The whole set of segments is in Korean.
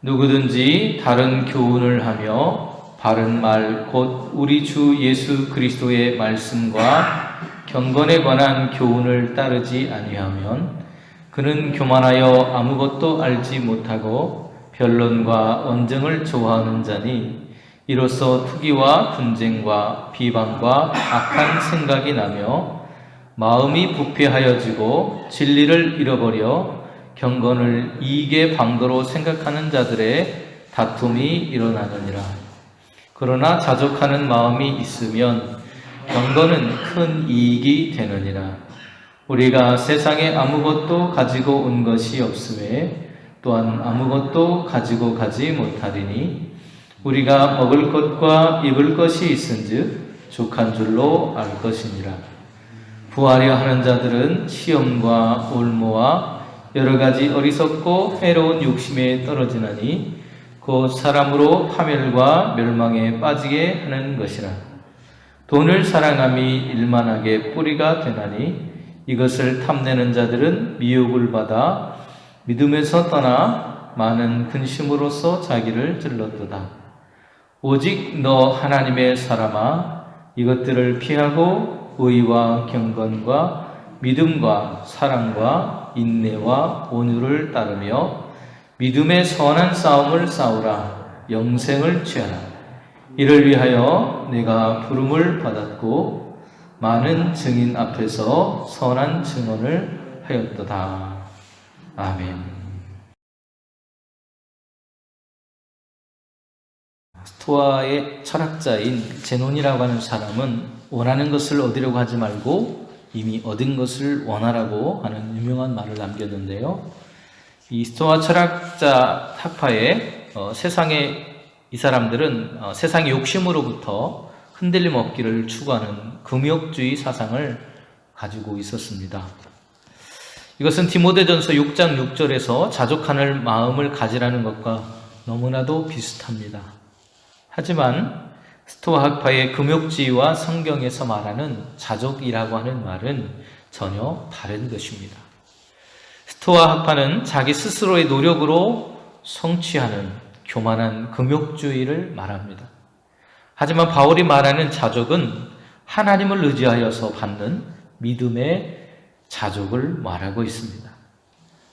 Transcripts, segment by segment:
누구든지 다른 교훈을 하며 바른 말 곧 우리 주 예수 그리스도의 말씀과 경건에 관한 교훈을 따르지 아니하면 그는 교만하여 아무것도 알지 못하고 변론과 언쟁을 좋아하는 자니 이로써 투기와 분쟁과 비방과 악한 생각이 나며 마음이 부패하여지고 진리를 잃어버려 경건을 이익의 방도로 생각하는 자들의 다툼이 일어나느니라. 그러나 자족하는 마음이 있으면 경건은 큰 이익이 되느니라. 우리가 세상에 아무것도 가지고 온 것이 없으매 또한 아무것도 가지고 가지 못하리니 우리가 먹을 것과 입을 것이 있은즉 족한 줄로 알 것이니라. 부하려 하는 자들은 시험과 올무와 여러 가지 어리석고 해로운 욕심에 떨어지나니 곧 사람으로 파멸과 멸망에 빠지게 하는 것이라. 돈을 사랑함이 일만하게 뿌리가 되나니 이것을 탐내는 자들은 미혹을 받아 믿음에서 떠나 많은 근심으로써 자기를 찔렀도다. 오직 너 하나님의 사람아 이것들을 피하고 의와 경건과 믿음과 사랑과 인내와 온유를 따르며 믿음의 선한 싸움을 싸우라. 영생을 취하라. 이를 위하여 내가 부름을 받았고 많은 증인 앞에서 선한 증언을 하였도다. 아멘. 스토아의 철학자인 제논이라고 하는 사람은 원하는 것을 얻으려고 하지 말고 이미 얻은 것을 원하라고 하는 유명한 말을 남겼는데요. 이 스토아 철학자 학파에 세상에 이 사람들은 세상의 욕심으로부터 흔들림 없기를 추구하는 금욕주의 사상을 가지고 있었습니다. 이것은 디모데전서 6장 6절에서 자족하는 마음을 가지라는 것과 너무나도 비슷합니다. 하지만 스토아 학파의 금욕주의와 성경에서 말하는 자족이라고 하는 말은 전혀 다른 것입니다. 스토아 학파는 자기 스스로의 노력으로 성취하는 교만한 금욕주의를 말합니다. 하지만 바울이 말하는 자족은 하나님을 의지하여서 받는 믿음의 자족을 말하고 있습니다.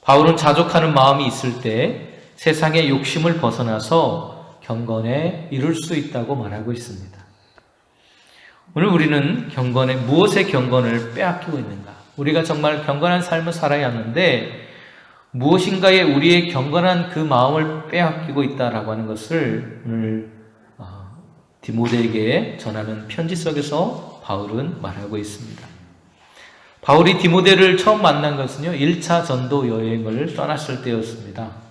바울은 자족하는 마음이 있을 때 세상의 욕심을 벗어나서 경건에 이룰 수 있다고 말하고 있습니다. 오늘 우리는 무엇의 경건을 빼앗기고 있는가? 우리가 정말 경건한 삶을 살아야 하는데 무엇인가에 우리의 경건한 그 마음을 빼앗기고 있다라고 하는 것을 오늘 디모데에게 전하는 편지 속에서 바울은 말하고 있습니다. 바울이 디모데를 처음 만난 것은요, 1차 전도 여행을 떠났을 때였습니다.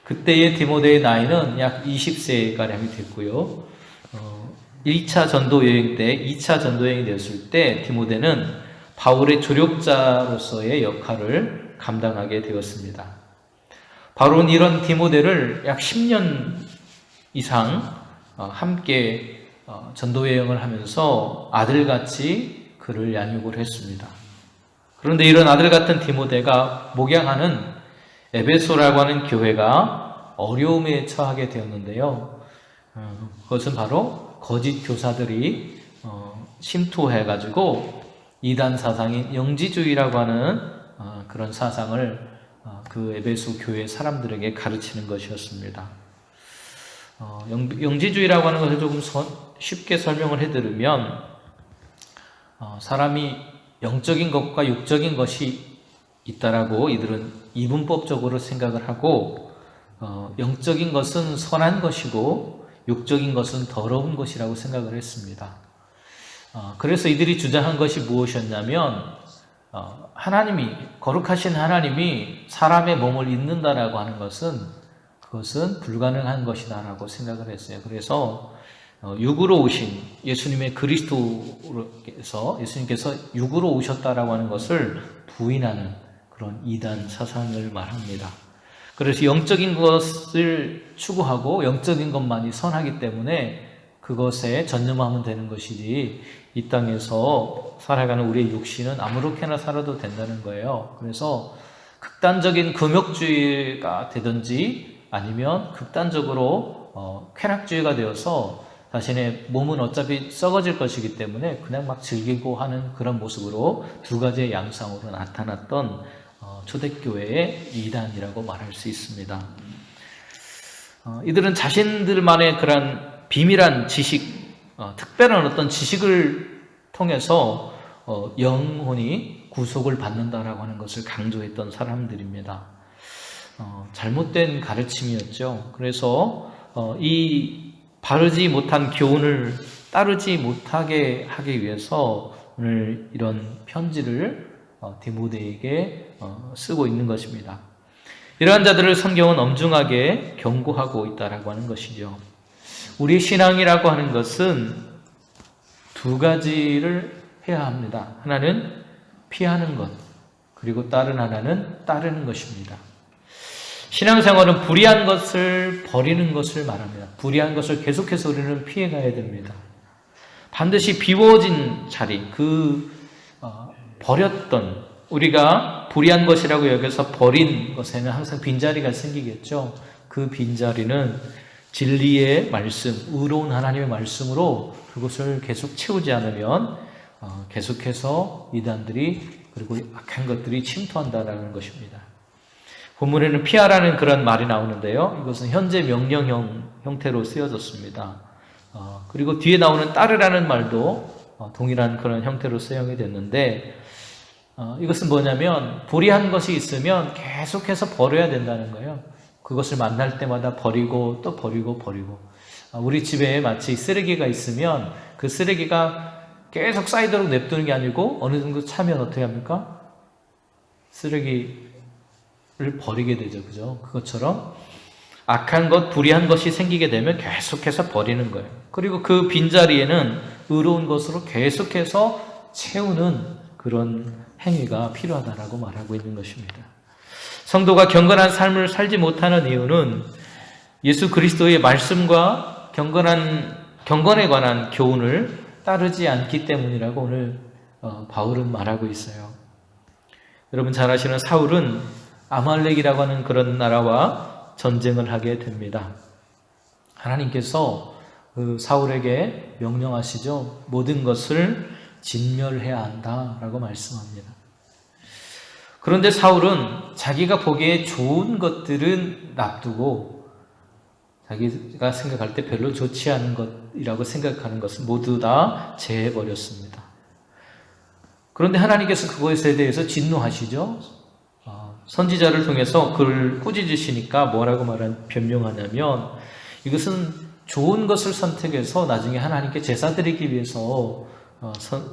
그때의 디모데의 나이는 약 20세가량이 됐고요. 1차 전도 여행 때, 2차 전도 여행이 되었을 때 디모데는 바울의 조력자로서의 역할을 감당하게 되었습니다. 바울은 이런 디모데를 약 10년 이상 함께 전도 여행을 하면서 아들같이 그를 양육을 했습니다. 그런데 이런 아들 같은 디모데가 목양하는 에베소라고 하는 교회가 어려움에 처하게 되었는데요. 그것은 바로 거짓 교사들이 침투해가지고 이단 사상인 영지주의라고 하는 그런 사상을 그 에베소 교회 사람들에게 가르치는 것이었습니다. 영지주의라고 하는 것을 조금 쉽게 설명을 해드리면 사람이 영적인 것과 육적인 것이 있다라고 이들은 이분법적으로 생각을 하고 영적인 것은 선한 것이고 육적인 것은 더러운 것이라고 생각을 했습니다. 그래서 이들이 주장한 것이 무엇이었냐면 하나님이 거룩하신 하나님이 사람의 몸을 잇는다라고 하는 것은 그것은 불가능한 것이다라고 생각을 했어요. 그래서 육으로 오신 예수님의 그리스도께서 예수님께서 육으로 오셨다라고 하는 것을 부인하는 그런 이단 사상을 말합니다. 그래서 영적인 것을 추구하고 영적인 것만이 선하기 때문에 그것에 전념하면 되는 것이지 이 땅에서 살아가는 우리의 육신은 아무렇게나 살아도 된다는 거예요. 그래서 극단적인 금욕주의가 되든지 아니면 극단적으로 쾌락주의가 되어서 자신의 몸은 어차피 썩어질 것이기 때문에 그냥 막 즐기고 하는 그런 모습으로 두 가지의 양상으로 나타났던 초대교회의 이단이라고 말할 수 있습니다. 이들은 자신들만의 그런 비밀한 지식, 특별한 어떤 지식을 통해서 영혼이 구속을 받는다라고 하는 것을 강조했던 사람들입니다. 잘못된 가르침이었죠. 그래서 이 바르지 못한 교훈을 따르지 못하게 하기 위해서 오늘 이런 편지를 디모데에게 쓰고 있는 것입니다. 이러한 자들을 성경은 엄중하게 경고하고 있다라고 하는 것이죠. 우리 신앙이라고 하는 것은 두 가지를 해야 합니다. 하나는 피하는 것, 그리고 다른 하나는 따르는 것입니다. 신앙생활은 불의한 것을 버리는 것을 말합니다. 불의한 것을 계속해서 우리는 피해가야 됩니다. 반드시 비워진 자리, 버렸던, 우리가 불의한 것이라고 여겨서 버린 것에는 항상 빈자리가 생기겠죠. 그 빈자리는 진리의 말씀, 의로운 하나님의 말씀으로 그것을 계속 채우지 않으면 계속해서 이단들이 그리고 악한 것들이 침투한다는 것입니다. 본문에는 피하라는 그런 말이 나오는데요. 이것은 현재 명령형 형태로 쓰여졌습니다. 그리고 뒤에 나오는 따르라는 말도 동일한 그런 형태로 사용이 됐는데 이것은 뭐냐면 불의한 것이 있으면 계속해서 버려야 된다는 거예요. 그것을 만날 때마다 버리고 또 버리고. 우리 집에 마치 쓰레기가 있으면 그 쓰레기가 계속 쌓이도록 냅두는 게 아니고 어느 정도 차면 어떻게 합니까? 쓰레기를 버리게 되죠. 그죠? 그것처럼 악한 것, 불의한 것이 생기게 되면 계속해서 버리는 거예요. 그리고 그 빈자리에는 의로운 것으로 계속해서 채우는 그런 행위가 필요하다라고 말하고 있는 것입니다. 성도가 경건한 삶을 살지 못하는 이유는 예수 그리스도의 말씀과 경건에 관한 교훈을 따르지 않기 때문이라고 오늘 바울은 말하고 있어요. 여러분 잘 아시는 사울은 아말렉이라고 하는 그런 나라와 전쟁을 하게 됩니다. 하나님께서 그 사울에게 명령하시죠. 모든 것을 진멸해야 한다라고 말씀합니다. 그런데 사울은 자기가 보기에 좋은 것들은 놔두고 자기가 생각할 때 별로 좋지 않은 것이라고 생각하는 것은 모두 다 제해버렸습니다. 그런데 하나님께서 그것에 대해서 진노하시죠. 선지자를 통해서 그를 꾸짖으시니까 뭐라고 변명하냐면 이것은 좋은 것을 선택해서 나중에 하나님께 제사 드리기 위해서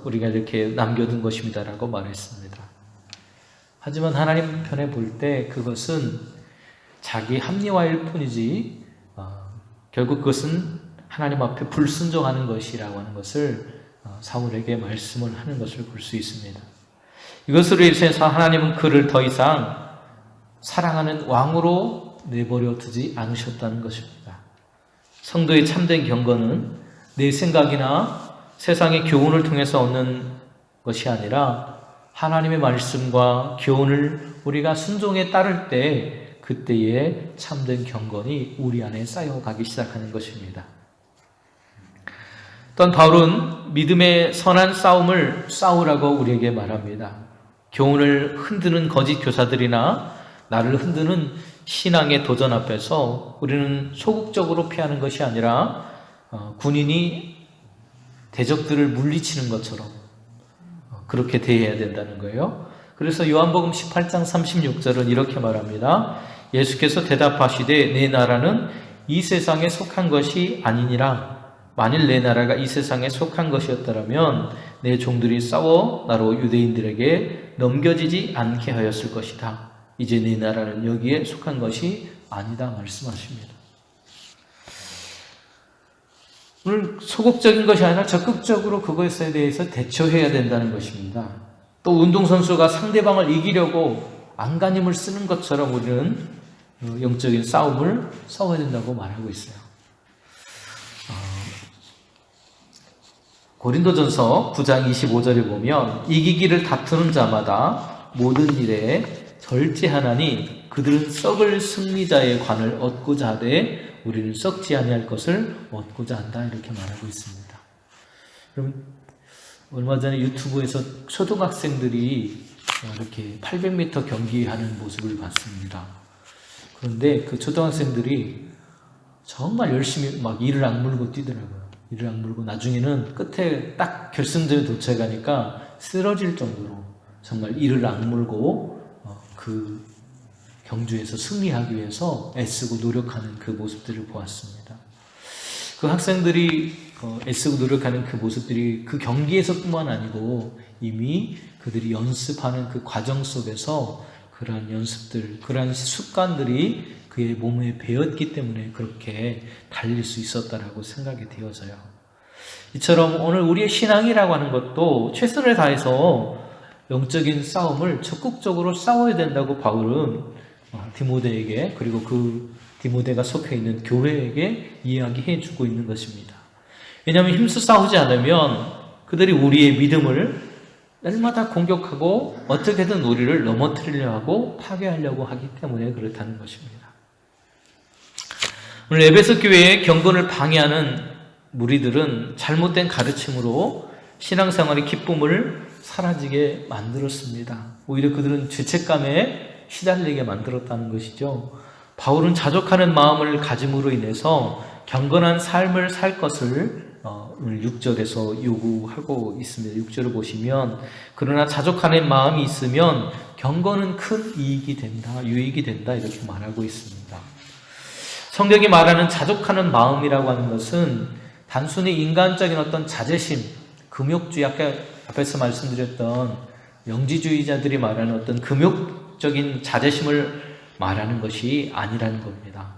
우리가 이렇게 남겨둔 것입니다라고 말했습니다. 하지만 하나님 편에 볼 때 그것은 자기 합리화일 뿐이지 결국 그것은 하나님 앞에 불순종하는 것이라고 하는 것을 사울에게 말씀을 하는 것을 볼 수 있습니다. 이것으로 인해서 하나님은 그를 더 이상 사랑하는 왕으로 내버려 두지 않으셨다는 것입니다. 성도의 참된 경건은 내 생각이나 세상의 교훈을 통해서 얻는 것이 아니라 하나님의 말씀과 교훈을 우리가 순종에 따를 때 그때의 참된 경건이 우리 안에 쌓여가기 시작하는 것입니다. 또한 바울은 믿음의 선한 싸움을 싸우라고 우리에게 말합니다. 교훈을 흔드는 거짓 교사들이나 나를 흔드는 신앙의 도전 앞에서 우리는 소극적으로 피하는 것이 아니라 군인이 대적들을 물리치는 것처럼 그렇게 대해야 된다는 거예요. 그래서 요한복음 18장 36절은 이렇게 말합니다. 예수께서 대답하시되 내 나라는 이 세상에 속한 것이 아니니라. 만일 내 나라가 이 세상에 속한 것이었더라면 내 종들이 싸워 나로 유대인들에게 넘겨지지 않게 하였을 것이다. 이제 내 나라는 여기에 속한 것이 아니다 말씀하십니다. 오늘 소극적인 것이 아니라 적극적으로 그것에 대해서 대처해야 된다는 것입니다. 또 운동선수가 상대방을 이기려고 안간힘을 쓰는 것처럼 우리는 영적인 싸움을 싸워야 된다고 말하고 있어요. 고린도전서 9장 25절에 보면 이기기를 다투는 자마다 모든 일에 절제하나니 그들은 썩을 승리자의 관을 얻고자 하되 우리는 썩지 아니할 것을 얻고자 한다 이렇게 말하고 있습니다. 그럼 얼마 전에 유튜브에서 초등학생들이 이렇게 800m 경기하는 모습을 봤습니다. 그런데 그 초등학생들이 정말 열심히 막 이를 악물고 뛰더라고요. 이를 악물고 나중에는 끝에 딱 결승전에 도착하니까 쓰러질 정도로 정말 이를 악물고 그 경주에서 승리하기 위해서 애쓰고 노력하는 그 모습들을 보았습니다. 그 학생들이 애쓰고 노력하는 그 모습들이 그 경기에서뿐만 아니고 이미 그들이 연습하는 그 과정 속에서 그러한 연습들, 그러한 습관들이 그의 몸에 배었기 때문에 그렇게 달릴 수 있었다라고 생각이 되어져요. 이처럼 오늘 우리의 신앙이라고 하는 것도 최선을 다해서 영적인 싸움을 적극적으로 싸워야 된다고 바울은 디모데에게, 그리고 그 디모데가 속해 있는 교회에게 이야기해 주고 있는 것입니다. 왜냐하면 힘써 싸우지 않으면 그들이 우리의 믿음을 날마다 공격하고 어떻게든 우리를 넘어뜨리려 하고 파괴하려고 하기 때문에 그렇다는 것입니다. 오늘 에베소 교회의 경건을 방해하는 무리들은 잘못된 가르침으로 신앙생활의 기쁨을 사라지게 만들었습니다. 오히려 그들은 죄책감에 시달리게 만들었다는 것이죠. 바울은 자족하는 마음을 가짐으로 인해서 경건한 삶을 살 것을 오늘 6절에서 요구하고 있습니다. 6절을 보시면 그러나 자족하는 마음이 있으면 경건은 큰 이익이 된다, 유익이 된다 이렇게 말하고 있습니다. 성경이 말하는 자족하는 마음이라고 하는 것은 단순히 인간적인 어떤 자제심, 금욕주의, 아까 앞에서 말씀드렸던 영지주의자들이 말하는 어떤 금욕적인 자제심을 말하는 것이 아니라는 겁니다.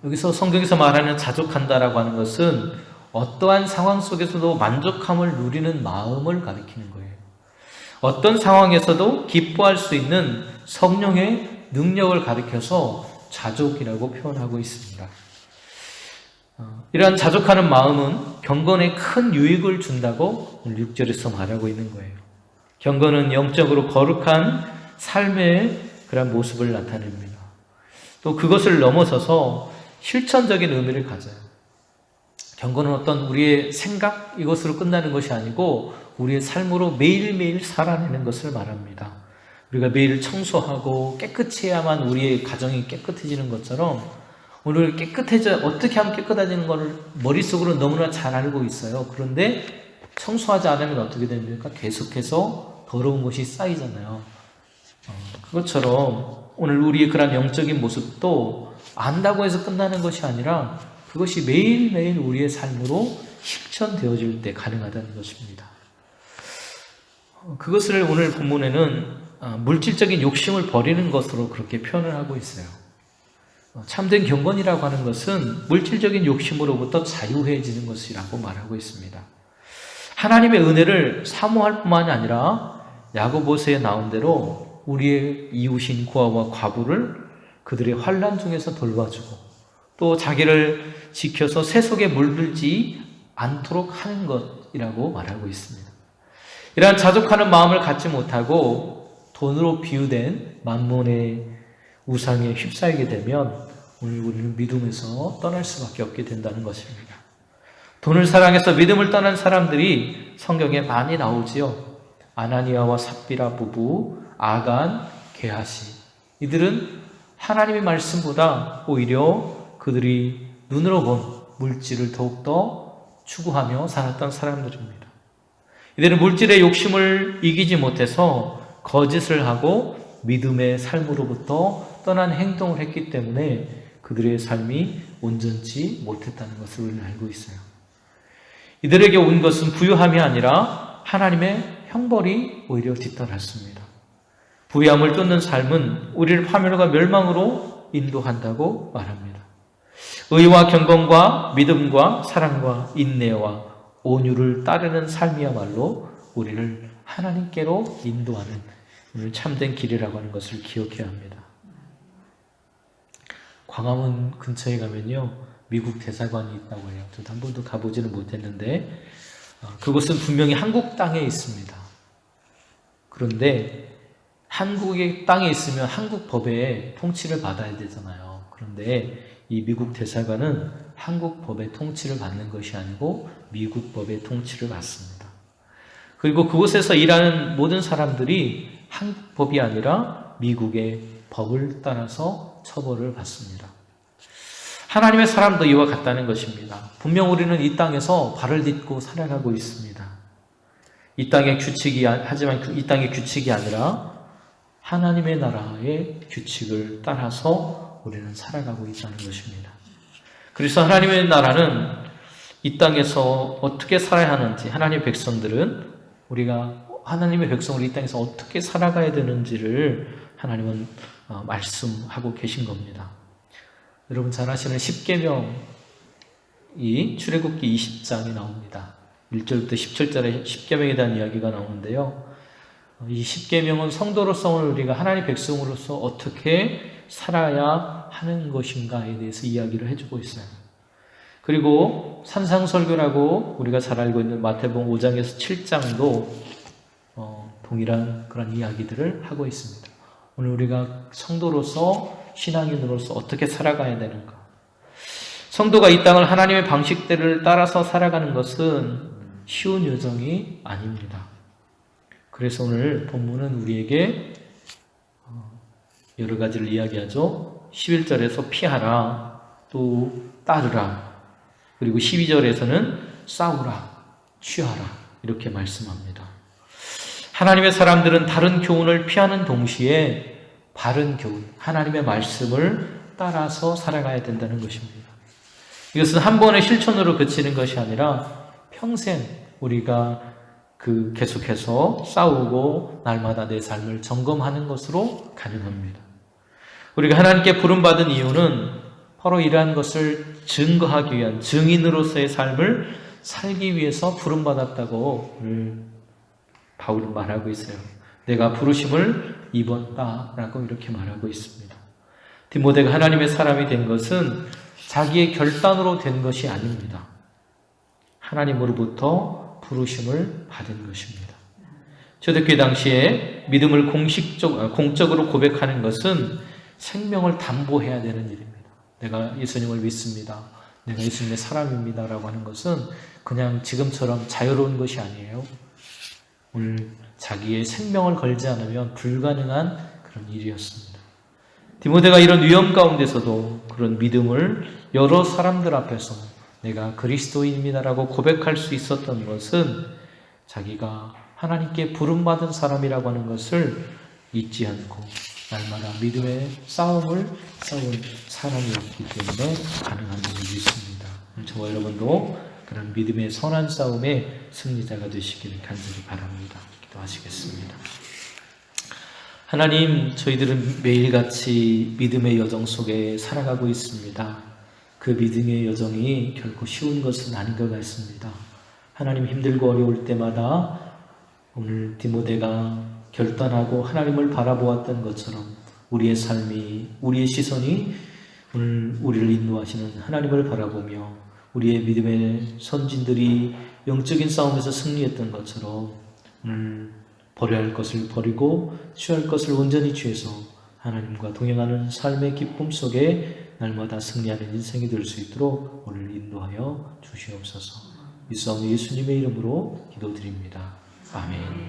여기서 성경에서 말하는 자족한다라고 하는 것은 어떠한 상황 속에서도 만족함을 누리는 마음을 가리키는 거예요. 어떤 상황에서도 기뻐할 수 있는 성령의 능력을 가리켜서 자족이라고 표현하고 있습니다. 이러한 자족하는 마음은 경건에 큰 유익을 준다고 6절에서 말하고 있는 거예요. 경건은 영적으로 거룩한 삶의 그런 모습을 나타냅니다. 또 그것을 넘어서서 실천적인 의미를 가져요. 경건은 어떤 우리의 생각 이것으로 끝나는 것이 아니고 우리의 삶으로 매일매일 살아내는 것을 말합니다. 우리가 매일 청소하고 깨끗이 해야만 우리의 가정이 깨끗해지는 것처럼 오늘 어떻게 하면 깨끗해지는 것을 머릿속으로 너무나 잘 알고 있어요. 그런데 청소하지 않으면 어떻게 됩니까? 계속해서 더러운 것이 쌓이잖아요. 그것처럼 오늘 우리의 그런 영적인 모습도 안다고 해서 끝나는 것이 아니라 그것이 매일매일 우리의 삶으로 실천되어질 때 가능하다는 것입니다. 그것을 오늘 본문에는 물질적인 욕심을 버리는 것으로 그렇게 표현을 하고 있어요. 참된 경건이라고 하는 것은 물질적인 욕심으로부터 자유해지는 것이라고 말하고 있습니다. 하나님의 은혜를 사모할 뿐만이 아니라 야고보서에 나온 대로 우리의 이웃인 고아와 과부를 그들의 환난 중에서 돌봐주고 또 자기를 지켜서 세속에 물들지 않도록 하는 것이라고 말하고 있습니다. 이러한 자족하는 마음을 갖지 못하고 돈으로 비유된 만몬의 우상에 휩싸이게 되면 오늘 우리는 믿음에서 떠날 수밖에 없게 된다는 것입니다. 돈을 사랑해서 믿음을 떠난 사람들이 성경에 많이 나오지요. 아나니아와 삽비라 부부, 아간, 게하시. 이들은 하나님의 말씀보다 오히려 그들이 눈으로 본 물질을 더욱더 추구하며 살았던 사람들입니다. 이들은 물질의 욕심을 이기지 못해서 거짓을 하고 믿음의 삶으로부터 떠난 행동을 했기 때문에 그들의 삶이 온전치 못했다는 것을 우리는 알고 있어요. 이들에게 온 것은 부유함이 아니라 하나님의 형벌이 오히려 뒤따랐습니다. 부유함을 쫓는 삶은 우리를 파멸과 멸망으로 인도한다고 말합니다. 의와 경건과 믿음과 사랑과 인내와 온유를 따르는 삶이야말로 우리를 하나님께로 인도하는 오늘 참된 길이라고 하는 것을 기억해야 합니다. 광화문 근처에 가면요 미국 대사관이 있다고 해요. 저도 한 번도 가보지는 못했는데 그곳은 분명히 한국 땅에 있습니다. 그런데 한국의 땅에 있으면 한국 법의 통치를 받아야 되잖아요. 그런데 이 미국 대사관은 한국 법의 통치를 받는 것이 아니고 미국 법의 통치를 받습니다. 그리고 그곳에서 일하는 모든 사람들이 한국 법이 아니라 미국의 법을 따라서 처벌을 받습니다. 하나님의 사람도 이와 같다는 것입니다. 분명 우리는 이 땅에서 발을 딛고 살아가고 있습니다. 이 땅의 규칙이, 하지만 이 땅의 규칙이 아니라 하나님의 나라의 규칙을 따라서 우리는 살아가고 있다는 것입니다. 그래서 하나님의 나라는 이 땅에서 어떻게 살아야 하는지, 하나님의 백성들은 우리가 하나님의 백성을 이 땅에서 어떻게 살아가야 되는지를 하나님은 말씀하고 계신 겁니다. 여러분 잘 아시는 십계명이 출애굽기 20장에 나옵니다. 1절부터 17절에 십계명에 대한 이야기가 나오는데요. 이 십계명은 성도로서 오늘 우리가 하나님의 백성으로서 어떻게 살아야 하는 것인가에 대해서 이야기를 해주고 있어요. 그리고 산상설교라고 우리가 잘 알고 있는 마태복음 5장에서 7장도 동일한 그런 이야기들을 하고 있습니다. 오늘 우리가 성도로서 신앙인으로서 어떻게 살아가야 되는가? 성도가 이 땅을 하나님의 방식대로 따라서 살아가는 것은 쉬운 여정이 아닙니다. 그래서 오늘 본문은 우리에게 여러 가지를 이야기하죠. 11절에서 피하라, 또 따르라, 그리고 12절에서는 싸우라, 취하라 이렇게 말씀합니다. 하나님의 사람들은 다른 교훈을 피하는 동시에 바른 교훈, 하나님의 말씀을 따라서 살아가야 된다는 것입니다. 이것은 한 번의 실천으로 그치는 것이 아니라 평생 우리가 계속해서 싸우고 날마다 내 삶을 점검하는 것으로 가능합니다. 우리가 하나님께 부름받은 이유는 바로 이러한 것을 증거하기 위한 증인으로서의 삶을 살기 위해서 부름받았다고 바울은 말하고 있어요. 내가 부르심을 입었다라고 이렇게 말하고 있습니다. 디모데가 하나님의 사람이 된 것은 자기의 결단으로 된 것이 아닙니다. 하나님으로부터 부르심을 받은 것입니다. 초대교회 당시에 믿음을 공적으로 고백하는 것은 생명을 담보해야 되는 일입니다. 내가 예수님을 믿습니다. 내가 예수님의 사람입니다. 라고 하는 것은 그냥 지금처럼 자유로운 것이 아니에요. 오늘 자기의 생명을 걸지 않으면 불가능한 그런 일이었습니다. 디모데가 이런 위험 가운데서도 그런 믿음을 여러 사람들 앞에서 내가 그리스도인입니다라고 고백할 수 있었던 것은 자기가 하나님께 부름받은 사람이라고 하는 것을 잊지 않고 날마다 믿음의 싸움을 싸운 사람이었기 때문에 가능한 줄을 믿습니다. 저와 여러분도 그런 믿음의 선한 싸움의 승리자가 되시기를 간절히 바랍니다. 기도하시겠습니다. 하나님, 저희들은 매일같이 믿음의 여정 속에 살아가고 있습니다. 그 믿음의 여정이 결코 쉬운 것은 아닌 것 같습니다. 하나님, 힘들고 어려울 때마다 오늘 디모데가 결단하고 하나님을 바라보았던 것처럼 우리의 삶이, 우리의 시선이 오늘 우리를 인도하시는 하나님을 바라보며 우리의 믿음의 선진들이 영적인 싸움에서 승리했던 것처럼 오늘 버려야 할 것을 버리고 취할 것을 온전히 취해서 하나님과 동행하는 삶의 기쁨 속에 날마다 승리하는 인생이 될 수 있도록 오늘 인도하여 주시옵소서. 이 싸움 예수님의 이름으로 기도드립니다. 아멘.